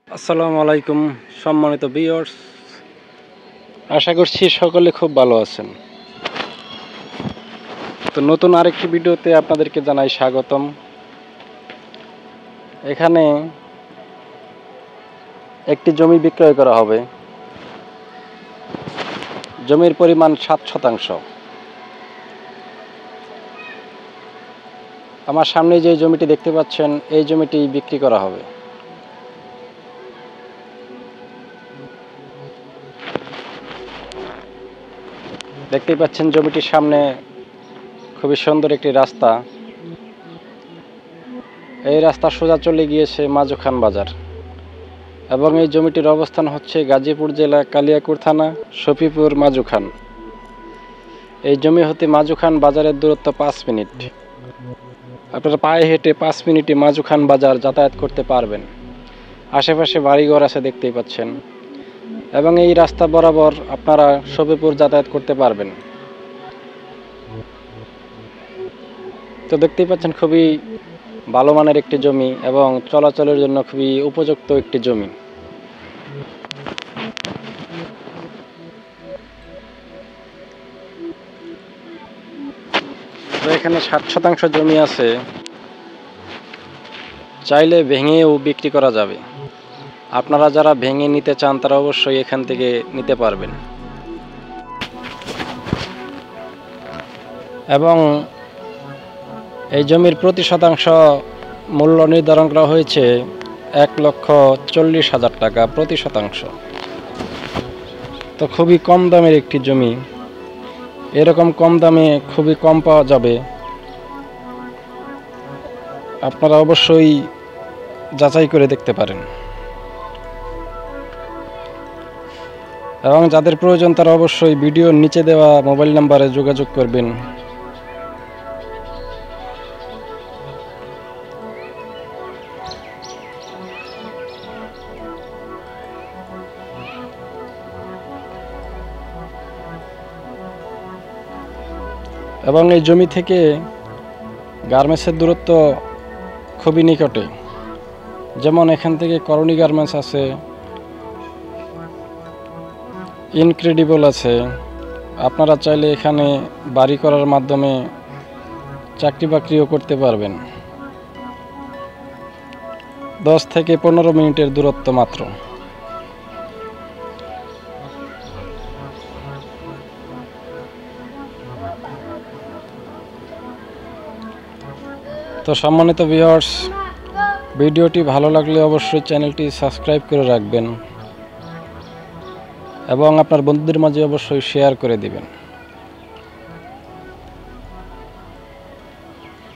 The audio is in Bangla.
আসসালামু আলাইকুম সম্মানিত ভিউয়ার্স, আশা করছি সকলে খুব ভালো আছেন। তো নতুন আরেকটি ভিডিওতে আপনাদেরকে জানাই স্বাগতম। এখানে একটি জমি বিক্রয় করা হবে। জমির পরিমাণ 7%। আমার সামনে যে জমিটি দেখতে পাচ্ছেন, এই জমিটি বিক্রি করা হবে। দেখতেই পাচ্ছেন জমিটির সামনে খুবই সুন্দর একটি রাস্তা। এই রাস্তা সোজা চলে গিয়েছে মাজুখান বাজার এবং এই জমিটির অবস্থান হচ্ছে গাজীপুর জেলা কালিয়াকৈর থানা শফিপুর মাজুখান। এই জমি হতে মাজুখান বাজারের দূরত্ব 5 মিনিট। আপনারা পায়ে হেঁটে 5 মিনিটে মাজুখান বাজার যাতায়াত করতে পারবেন। আশেপাশে বাড়িঘর আছে দেখতেই পাচ্ছেন এবং এই রাস্তা বরাবর আপনারা শফিপুর যাতায়াত করতে পারবেন। তো দেখতেই পাচ্ছেন খুবই ভালো মানের একটি জমি এবং চলাচলের জন্য খুবই উপযুক্ত একটি জমি। তো এখানে 60% জমি আছে, চাইলে ভেঙেও বিক্রি করা যাবে। আপনারা যারা ভেঙে নিতে চান তারা অবশ্যই এখান থেকে নিতে পারবেন। এবং এই জমির প্রতি শতাংশ মূল্য নির্ধারণ করা হয়েছে 1,40,000 টাকা প্রতি শতাংশ। তো খুবই কম দামের একটি জমি। এরকম কম দামে খুবই কম পাওয়া যাবে। আপনারা অবশ্যই যাচাই করে দেখতে পারেন এবং যাদের প্রয়োজন তারা অবশ্যই ভিডিওর নিচে দেওয়া মোবাইল নাম্বারে যোগাযোগ করবেন। এবং এই জমি থেকে গার্মেন্টসের দূরত্ব খুবই নিকটে। যেমন এখান থেকে করণী গার্মেন্টস আছে, ইনক্রেডিবল আছে। আপনারা চাইলে এখানে বাড়ি করার মাধ্যমে চাকরি বাকরিও করতে পারবেন। 10 থেকে 15 মিনিটের দূরত্ব মাত্র। তো সম্মানিত ভিউয়ার্স, ভিডিওটি ভালো লাগলে অবশ্যই চ্যানেলটি সাবস্ক্রাইব করে রাখবেন এবং আপনার বন্ধুদের মাঝে অবশ্যই শেয়ার করে দিবেন।